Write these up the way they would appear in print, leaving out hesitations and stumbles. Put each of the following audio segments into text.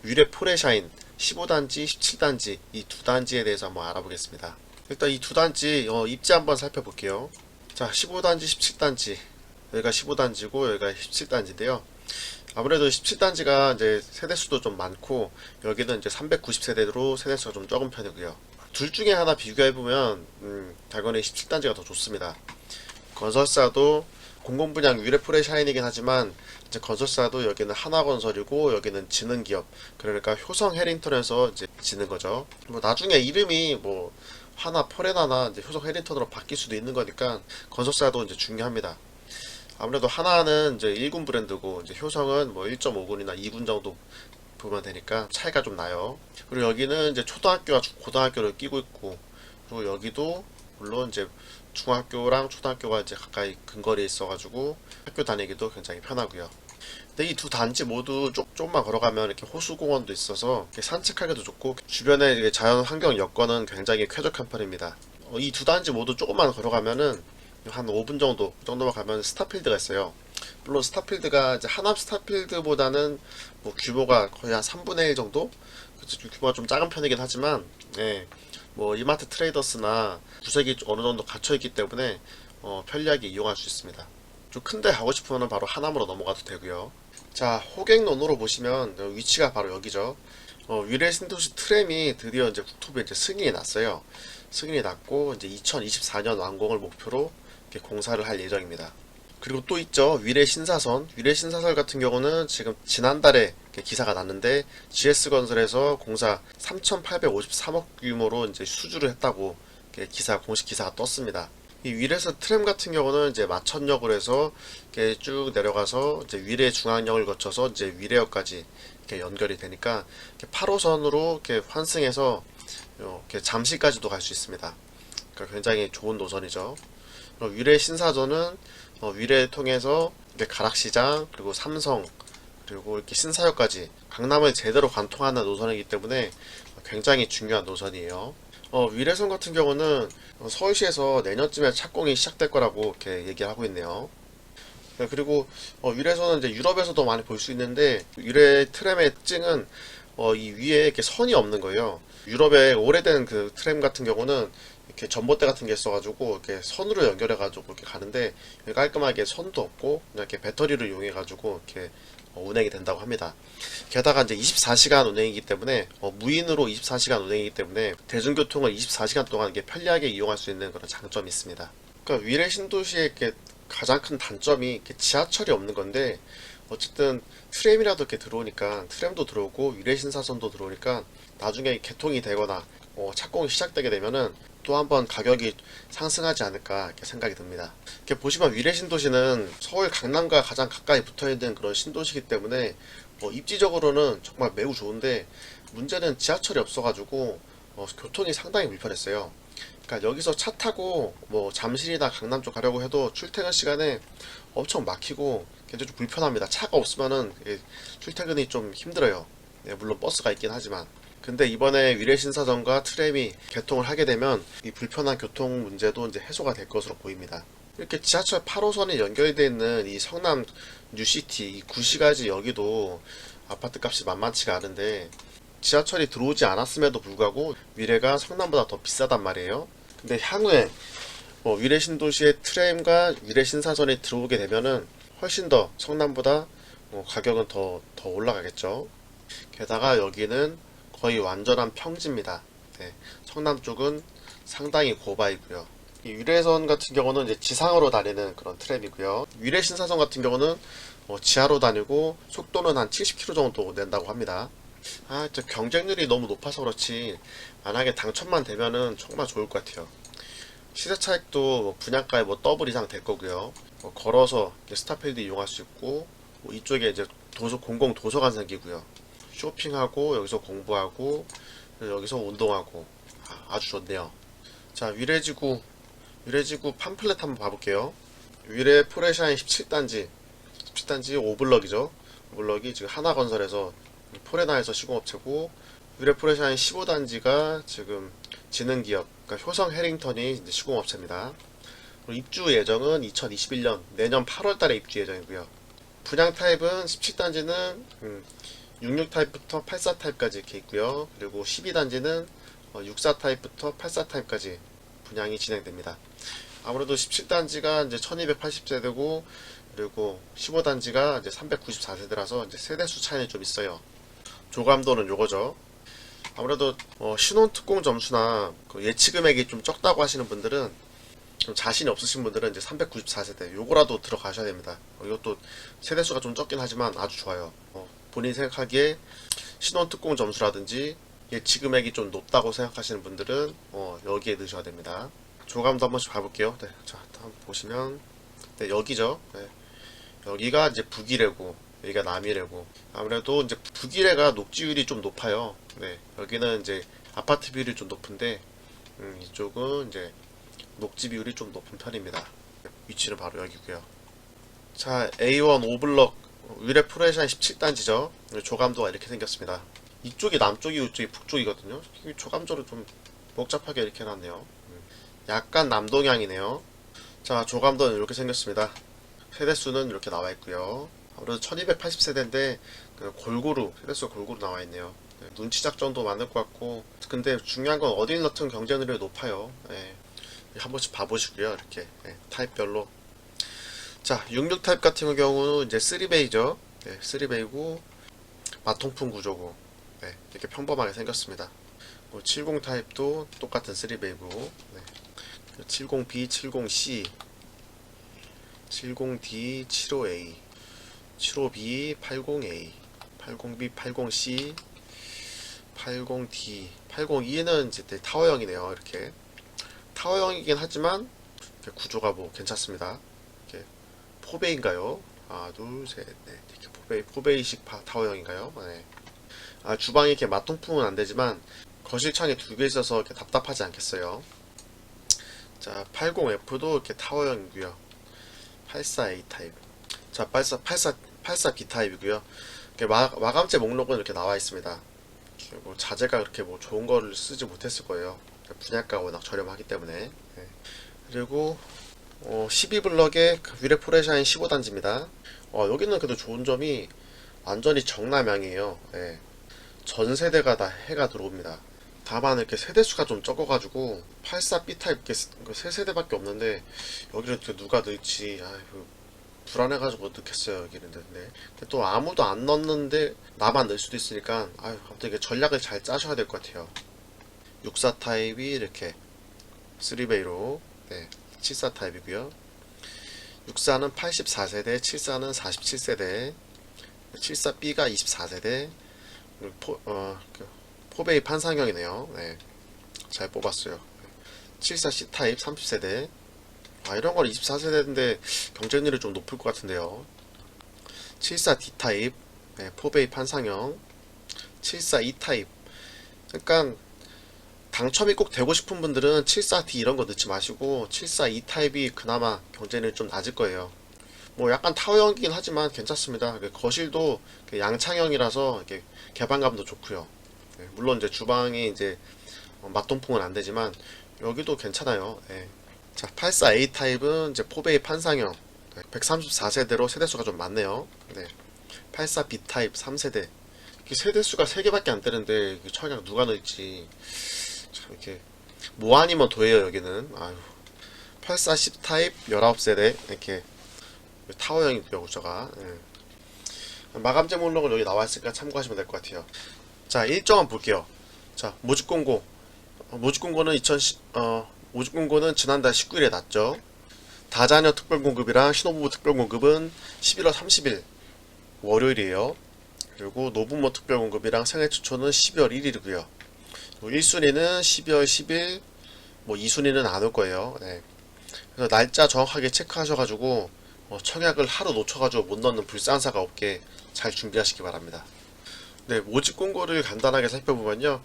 위례 포레샤인 15단지, 17단지 이 두 단지에 대해서 한번 알아보겠습니다. 일단 이 두 단지 입지 한번 살펴볼게요. 자, 15단지, 17단지 여기가 15단지고 여기가 17단지인데요. 아무래도 17단지가 이제 세대수도 좀 많고 여기는 이제 390세대로 세대수가 좀 적은 편이고요. 둘 중에 하나 비교해보면 당연히 17단지가 더 좋습니다. 건설사도 공공분양 위례 포레샤인이긴 하지만 이제 건설사도 여기는 하나건설이고 여기는 지능기업, 그러니까 효성 해링턴에서 이제 지는 거죠. 뭐 나중에 이름이 뭐 하나 포레나나 이제 효성 해링턴으로 바뀔 수도 있는 거니까 건설사도 이제 중요합니다. 아무래도 하나는 이제 1군 브랜드고 이제 효성은 뭐 1.5군이나 2군 정도 보면 되니까 차이가 좀 나요. 그리고 여기는 이제 초등학교와 고등학교를 끼고 있고, 그리고 여기도 물론 이제 중학교랑 초등학교가 이제 가까이 근거리에 있어가지고 학교 다니기도 굉장히 편하고요. 근데 이 두 단지 모두 조금만 걸어가면 이렇게 호수공원도 있어서 이렇게 산책하기도 좋고 주변에 이게 자연 환경 여건은 굉장히 쾌적한 편입니다. 이 두 단지 모두 조금만 걸어가면은 한 5분 정도 그 정도만 가면 스타필드가 있어요. 물론 스타필드가 이제 하남 스타필드보다는 뭐 규모가 거의 한 3분의 1 정도? 그치, 규모가 좀 작은 편이긴 하지만, 예, 뭐 이마트 트레이더스나 구색이 어느 정도 갖춰 있기 때문에 편리하게 이용할 수 있습니다. 좀 큰데 가고 싶으면 바로 하남으로 넘어가도 되고요. 자, 호갱론으로 보시면 위치가 바로 여기죠. 위례 신도시 트램이 드디어 이제 국토부에 이제 승인이 났어요. 승인이 났고 이제 2024년 완공을 목표로 이렇게 공사를 할 예정입니다. 그리고 또 있죠. 위례 신사선. 위례 신사선 같은 경우는 지금 지난달에 기사가 났는데 GS건설에서 공사 3,853억 규모로 이제 수주를 했다고 공식 기사가 떴습니다. 이 위례선 트램 같은 경우는 이제 마천역으로 해서 이렇게 쭉 내려가서 이제 위례 중앙역을 거쳐서 이제 위례역까지 이렇게 연결이 되니까 8호선으로 이렇게 환승해서 이렇게 잠실까지도 갈 수 있습니다. 그러니까 굉장히 좋은 노선이죠. 위례 신사선은 위례 통해서 이렇게 가락시장 그리고 삼성 그리고 이렇게 신사역까지 강남을 제대로 관통하는 노선이기 때문에 굉장히 중요한 노선이에요. 위례선 같은 경우는 서울시에서 내년쯤에 착공이 시작될 거라고 이렇게 얘기를 하고 있네요. 네, 그리고 위례선은 이제 유럽에서도 많이 볼 수 있는데 위례 트램의 특징은 이 위에 이렇게 선이 없는 거예요. 유럽의 오래된 그 트램 같은 경우는 이렇게 전봇대 같은 게 있어가지고 이렇게 선으로 연결해가지고 이렇게 가는데 깔끔하게 선도 없고 그냥 이렇게 배터리를 이용해가지고 이렇게 운행이 된다고 합니다. 게다가 이제 24시간 운행이기 때문에 무인으로 24시간 운행이기 때문에 대중교통을 24시간 동안 이렇게 편리하게 이용할 수 있는 그런 장점이 있습니다. 그러니까 위례 신도시의 이렇게 가장 큰 단점이 이렇게 지하철이 없는 건데 어쨌든 트램이라도 이렇게 들어오니까 트램도 들어오고 위례 신사선도 들어오니까 나중에 개통이 되거나 착공이 시작되게 되면은 또 한번 가격이 상승하지 않을까 이렇게 생각이 듭니다. 이렇게 보시면 위례 신도시는 서울 강남과 가장 가까이 붙어있는 그런 신도시이기 때문에 입지적으로는 정말 매우 좋은데 문제는 지하철이 없어가지고 교통이 상당히 불편했어요. 그러니까 여기서 차 타고 뭐 잠실이나 강남 쪽 가려고 해도 출퇴근 시간에 엄청 막히고 굉장히 좀 불편합니다. 차가 없으면은 출퇴근이 좀 힘들어요. 물론 버스가 있긴 하지만. 근데 이번에 위례 신사선과 트램이 개통을 하게 되면 이 불편한 교통 문제도 이제 해소가 될 것으로 보입니다. 이렇게 지하철 8호선이 연결되어 있는 이 성남 뉴시티 이 구시가지 여기도 아파트 값이 만만치가 않은데 지하철이 들어오지 않았음에도 불구하고 위례가 성남보다 더 비싸단 말이에요. 근데 향후에 위례 신도시의 트램과 위례 신사선이 들어오게 되면은 훨씬 더 성남보다 가격은 더 올라가겠죠. 게다가 여기는 거의 완전한 평지입니다. 네, 성남 쪽은 상당히 고바이고요. 이 위례선 같은 경우는 이제 지상으로 다니는 그런 트램이고요. 위례 신사선 같은 경우는 지하로 다니고 속도는 한 70km 정도 낸다고 합니다. 경쟁률이 너무 높아서 그렇지 만약에 당첨만 되면은 정말 좋을 것 같아요. 시세 차익도 분양가에 더블 이상 될 거고요. 걸어서 스타필드 이용할 수 있고 이쪽에 이제 공공 도서관 생기고요. 쇼핑하고 여기서 공부하고 여기서 운동하고 아주 좋네요. 자, 위례지구 팜플렛 한번 봐볼게요. 위례 포레샤인 17단지 5블럭이죠. 5블럭이 지금 하나건설에서 포레나에서 시공업체고 위례 포레샤인 15단지가 지금 지능기업 그러니까 효성 해링턴이 이제 시공업체입니다. 입주 예정은 2021년 내년 8월달에 입주 예정이고요. 분양 타입은 17단지는 66 타입부터 84 타입까지 이렇게 있고요. 그리고 12단지는 64 타입부터 84 타입까지 분양이 진행됩니다. 아무래도 17단지가 이제 1280세대고 그리고 15단지가 이제 394세대라서 이제 세대수 차이는 좀 있어요. 조감도는 요거죠. 아무래도 신혼 특공 점수나 그 예치 금액이 좀 적다고 하시는 분들은, 좀 자신이 없으신 분들은 이제 394세대 요거라도 들어가셔야 됩니다. 이것도 세대수가 좀 적긴 하지만 아주 좋아요. 본인이 생각하기에 신혼 특공 점수라든지 예치 금액이 좀 높다고 생각하시는 분들은 여기에 넣으셔야 됩니다. 조감도 한 번씩 봐볼게요. 네, 자, 한번 보시면, 네, 여기죠. 네, 여기가 이제 북이래고, 여기가 남이래고, 아무래도 이제 북이래가 녹지율이 좀 높아요. 네, 여기는 이제 아파트 비율이 좀 높은데, 이쪽은 이제 녹지 비율이 좀 높은 편입니다. 위치는 바로 여기고요. 자, A1 5블럭 위례 프로레시안 17단지죠. 조감도가 이렇게 생겼습니다. 이쪽이 남쪽이고 이쪽이 북쪽이거든요. 조감도를 좀 복잡하게 이렇게 해놨네요. 약간 남동향이네요. 자, 조감도는 이렇게 생겼습니다. 세대수는 이렇게 나와 있고요. 아무래도 1280세대인데 골고루 세대수가 골고루 나와 있네요. 네, 눈치 작전도 많을 것 같고, 근데 중요한 건 어딜 넣든 경쟁률이 높아요. 네, 한 번씩 봐보시고요. 이렇게 네, 타입별로. 자, 66 타입 같은 경우는 이제 3베이죠. 네, 3베이고 마통풍 구조고, 네, 이렇게 평범하게 생겼습니다. 70 타입도 똑같은 3베이고, 네, 70B, 70C, 70D, 75A, 75B, 80A, 80B, 80C, 80D, 80E는 이제 타워형이네요. 이렇게 타워형이긴 하지만 이렇게 구조가 뭐 괜찮습니다. 이렇게 포베인가요? 하나, 둘, 셋, 넷. 이렇게 포베이식 타워형인가요? 네. 주방이 이렇게 마통풍은 안 되지만 거실 창이 두 개 있어서 이렇게 답답하지 않겠어요. 자, 80F도 이렇게 타워형이고요. 84A 타입. 자, 84B 타입이고요. 마감재 목록은 이렇게 나와 있습니다. 뭐 자재가 그렇게 뭐 좋은 거를 쓰지 못했을 거예요. 분양가가 워낙 저렴하기 때문에. 네. 그리고 12블럭의 위례 프로레시안 15단지입니다. 여기는 그래도 좋은 점이 완전히 정남향이에요. 네. 전 세대가 다 해가 들어옵니다. 다만 이렇게 세대수가 좀 적어가지고 84B 타입 세 세대밖에 없는데 여기를 누가 넣을지 불안해가지고 못 넣겠어요. 여기는. 네. 근데 또 아무도 안 넣는데 나만 넣을 수도 있으니까 아무튼 이게 전략을 잘 짜셔야 될 것 같아요. 64 타입이 이렇게 3베이로, 네, 74 타입이고요. 64는 84세대, 74는 47세대, 74B가 24세대, 포베이 판상형이네요. 네, 잘 뽑았어요. 74C 타입 30세대. 이런 건 24세대인데 경쟁률이 좀 높을 것 같은데요. 74D 타입, 네, 포베이 판상형. 74E 타입. 그러니까 당첨이 꼭 되고 싶은 분들은 74D 이런 거 넣지 마시고 74E 타입이 그나마 경쟁률이 좀 낮을 거예요. 뭐 약간 타워형이긴 하지만 괜찮습니다. 거실도 양창형이라서 이렇게 개방감도 좋고요. 물론 이제 주방이 이제 맞동풍은 안 되지만 여기도 괜찮아요. 네. 자, 84A 타입은 이제 포베이 판상형, 134세대로 세대수가 좀 많네요. 네. 84B 타입 3세대. 세대수가 3개밖에 안 되는데 청약 누가 넣을지 참 이렇게 뭐 아니면 도예요. 여기는 84C 타입 19세대 이렇게 타워형이고요. 구조가. 마감재 목록은 여기 나와있으니까 참고하시면 될 것 같아요. 자, 일정한 볼게요. 자, 모집공고. 모집공고는 지난달 19일에 났죠. 다자녀 특별공급이랑 신혼부부 특별공급은 11월 30일 월요일이에요. 그리고 노부모 특별공급이랑 생애 추초는 12월 1일이고요. 1순위는 12월 10일, 뭐 2순위는 안 올 거예요. 네. 그래서 날짜 정확하게 체크하셔가지고 청약을 하루 놓쳐가지고 못 넣는 불상사가 없게 잘 준비하시기 바랍니다. 네, 모집 공고를 간단하게 살펴보면요.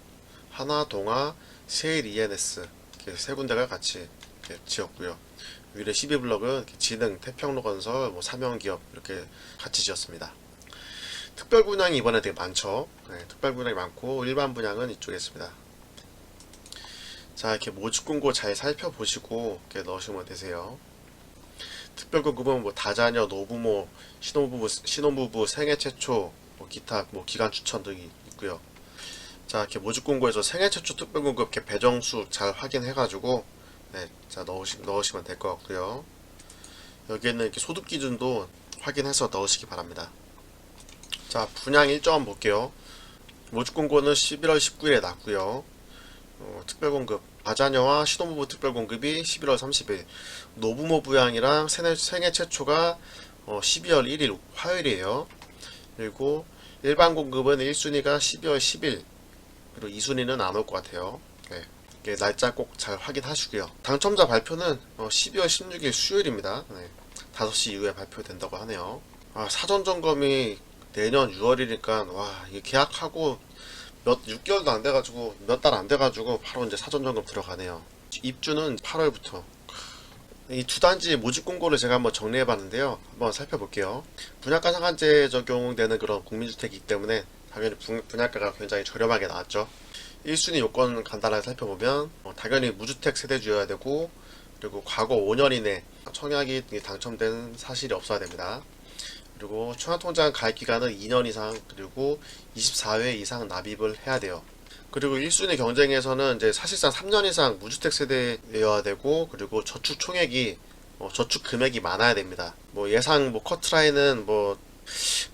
하나, 동아, 세일, ENS 이렇게 세 군데가 같이 이렇게 지었고요. 위례 12블럭은 진흥, 태평로건설, 뭐 삼형기업 이렇게 같이 지었습니다. 특별 분양이 이번에 되게 많죠. 네, 특별 분양이 많고 일반 분양은 이쪽에 있습니다. 자, 이렇게 모집 공고 잘 살펴보시고 이렇게 넣으시면 되세요. 특별 공급은 뭐 다자녀, 노부모, 신혼부부 생애 최초, 뭐 기타 뭐 기간 추천 등이 있고요. 자, 이렇게 모집 공고에서 생애 최초 특별 공급 이렇게 배정수 잘 확인해가지고 네, 자 넣으시면 될 것 같고요. 여기에는 이렇게 소득 기준도 확인해서 넣으시기 바랍니다. 자, 분양 일정 볼게요. 모집 공고는 11월 19일에 났고요. 특별 공급 아자녀와 신혼부부 특별 공급이 11월 30일, 노부모 부양이랑 생애 최초가 12월 1일 화요일이에요. 그리고 일반 공급은 1순위가 12월 10일, 그리고 2순위는 안 올 것 같아요. 네, 이게 날짜 꼭 잘 확인하시고요. 당첨자 발표는 12월 16일 수요일입니다. 네, 5시 이후에 발표된다고 하네요. 사전 점검이 내년 6월이니까 와, 이게 계약하고 6개월도 안 돼가지고 몇 달 안 돼가지고 바로 이제 사전 점검 들어가네요. 입주는 8월부터. 이 두 단지 모집 공고를 제가 한번 정리해 봤는데요. 한번 살펴볼게요. 분양가 상한제 적용되는 그런 국민주택이기 때문에 당연히 분양가가 굉장히 저렴하게 나왔죠. 1순위 요건 간단하게 살펴보면 당연히 무주택 세대주여야 되고, 그리고 과거 5년 이내 청약이 당첨된 사실이 없어야 됩니다. 그리고 청약통장 가입 기간은 2년 이상, 그리고 24회 이상 납입을 해야 돼요. 그리고 1순위 경쟁에서는 이제 사실상 3년 이상 무주택 세대여야 되고, 그리고 저축 총액이 저축 금액이 많아야 됩니다. 뭐 예상 뭐 커트라인은 뭐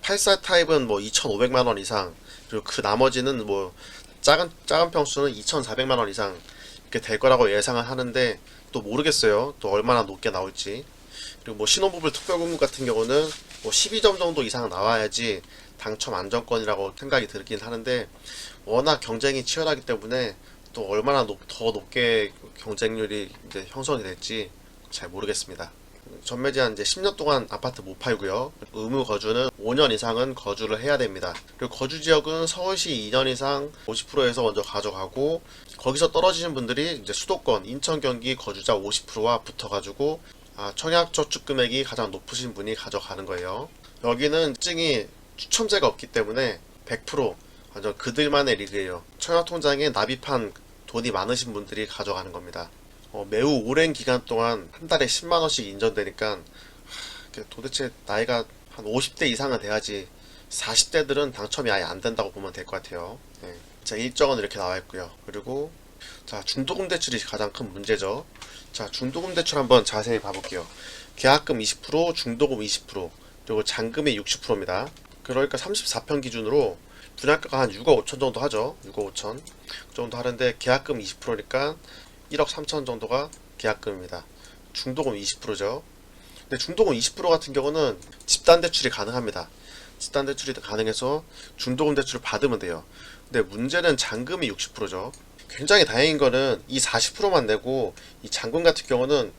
84 타입은 뭐 2,500만 원 이상, 그리고 그 나머지는 뭐 작은 평수는 2,400만 원 이상 이렇게 될 거라고 예상을 하는데, 또 모르겠어요. 또 얼마나 높게 나올지. 그리고 뭐 신혼부부 특별공급 같은 경우는 뭐 12점 정도 이상 나와야지 당첨 안정권이라고 생각이 들긴 하는데, 워낙 경쟁이 치열하기 때문에 또 얼마나 더 높게 경쟁률이 이제 형성이 될지 잘 모르겠습니다. 전매제한 이제 10년 동안 아파트 못 팔고요. 의무 거주는 5년 이상은 거주를 해야 됩니다. 그리고 거주 지역은 서울시 2년 이상 50%에서 먼저 가져가고, 거기서 떨어지신 분들이 이제 수도권, 인천, 경기 거주자 50%와 붙어가지고 청약 저축 금액이 가장 높으신 분이 가져가는 거예요. 여기는 특징이 추첨제가 없기 때문에 100% 완전 그들만의 리그예요. 청약통장에 납입한 돈이 많으신 분들이 가져가는 겁니다. 매우 오랜 기간 동안 한 달에 10만원씩 인전되니까 도대체 나이가 한 50대 이상은 돼야지 40대들은 당첨이 아예 안 된다고 보면 될 것 같아요. 네. 자, 일정은 이렇게 나와 있고요. 그리고 자, 중도금 대출이 가장 큰 문제죠. 자, 중도금 대출 한번 자세히 봐볼게요. 계약금 20%, 중도금 20%, 그리고 잔금이 60%입니다. 그러니까 34평 기준으로 분양가가 한 6억 5천 정도 하죠. 6억 5천 그 정도 하는데, 계약금 20%니까 1억 3천 정도가 계약금입니다. 중도금 20%죠. 근데 중도금 20% 같은 경우는 집단 대출이 가능합니다. 집단 대출이 가능해서 중도금 대출을 받으면 돼요. 근데 문제는 잔금이 60%죠. 굉장히 다행인 거는 이 40%만 내고, 이 잔금 같은 경우는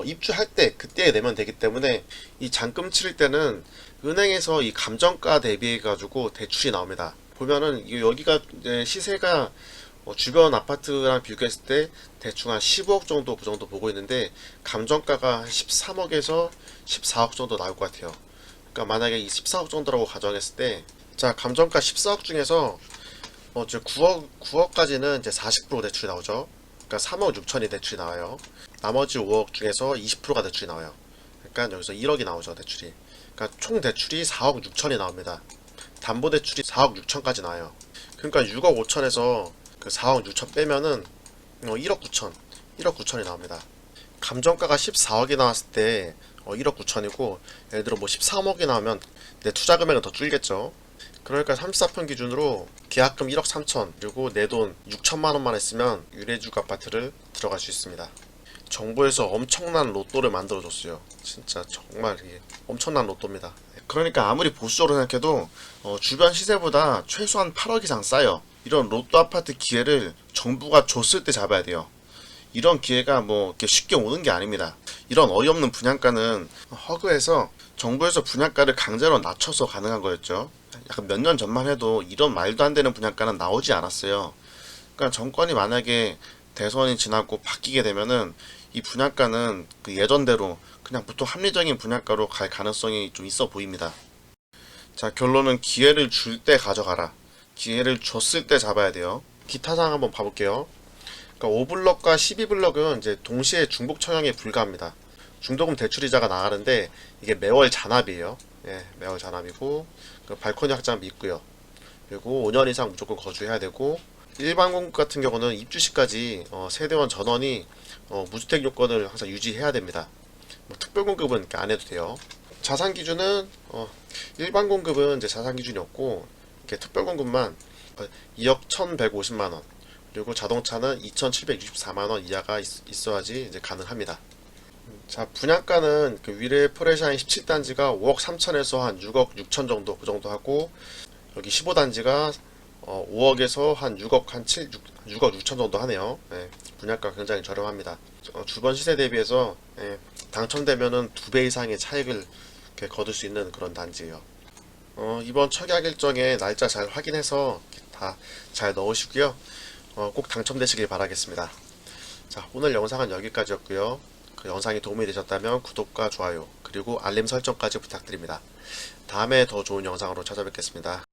입주할 때 그때 내면 되기 때문에, 이 잔금 치를 때는 은행에서 이 감정가 대비해 가지고 대출이 나옵니다. 보면은 여기가 이제 시세가 주변 아파트랑 비교했을 때 대충 한 15억 정도, 그 정도 보고 있는데, 감정가가 한 13억에서 14억 정도 나올 것 같아요. 그러니까 만약에 이 14억 정도라고 가정했을 때, 자, 감정가 14억 중에서 이제 9억까지는 이제 40% 대출이 나오죠. 그러니까 3억 6천이 대출이 나와요. 나머지 5억 중에서 20%가 대출이 나와요. 그러니까 여기서 1억이 나오죠, 대출이. 그러니까 총 대출이 4억 6천이 나옵니다. 담보 대출이 4억 6천까지 나와요. 그러니까 6억 5천에서 그 4억 6천 빼면은 1억 9천, 1억 9천이 나옵니다. 감정가가 14억이 나왔을 때 1억 9천이고, 예를 들어 뭐 13억이 나오면 내 투자 금액은 더 줄겠죠. 그러니까 34평 기준으로 계약금 1억 3천, 그리고 내 돈 6천만 원만 했으면 유래지구 아파트를 들어갈 수 있습니다. 정부에서 엄청난 로또를 만들어줬어요. 진짜 정말 이게 엄청난 로또입니다. 그러니까 아무리 보수적으로 생각해도 주변 시세보다 최소한 8억 이상 싸요. 이런 로또 아파트 기회를 정부가 줬을 때 잡아야 돼요. 이런 기회가 뭐 이렇게 쉽게 오는 게 아닙니다. 이런 어이없는 분양가는 허그해서 정부에서 분양가를 강제로 낮춰서 가능한 거였죠. 약간 몇 년 전만 해도 이런 말도 안 되는 분양가는 나오지 않았어요. 그러니까 정권이 만약에 대선이 지나고 바뀌게 되면은 이 분양가는 그 예전대로 그냥 보통 합리적인 분양가로 갈 가능성이 좀 있어 보입니다. 자, 결론은 기회를 줄 때 가져가라. 기회를 줬을 때 잡아야 돼요. 기타 사항 한번 봐볼게요. 그러니까 5블럭과 12블럭은 이제 동시에 중복 청약에 불과합니다. 중도금 대출이자가 나가는데 이게 매월 잔압이에요. 예, 매월 잔압이고, 발코니 확장비 있고요. 그리고 5년 이상 무조건 거주해야 되고, 일반 공급 같은 경우는 입주 시까지 세대원 전원이 무주택 요건을 항상 유지해야 됩니다. 뭐 특별 공급은 이렇게 안 해도 돼요. 자산 기준은 일반 공급은 이제 자산 기준이 없고, 이렇게 특별 공급만 2억 1,150만 원, 그리고 자동차는 2,764만 원 이하가 있어야지 이제 가능합니다. 자, 분양가는 그 위례 프레샤인 17단지가 5억 3천에서 한 6억 6천 정도, 그 정도 하고, 여기 15단지가 5억에서 한 6억 6억 6천 정도 하네요. 예, 분양가 굉장히 저렴합니다. 주변 시세 대비해서 당첨되면은 2배 이상의 차익을 이렇게 거둘 수 있는 그런 단지예요. 이번 청약 일정에 날짜 잘 확인해서 다 잘 넣으시고요. 꼭 당첨되시길 바라겠습니다. 자, 오늘 영상은 여기까지였고요. 그 영상이 도움이 되셨다면 구독과 좋아요, 그리고 알림 설정까지 부탁드립니다. 다음에 더 좋은 영상으로 찾아뵙겠습니다.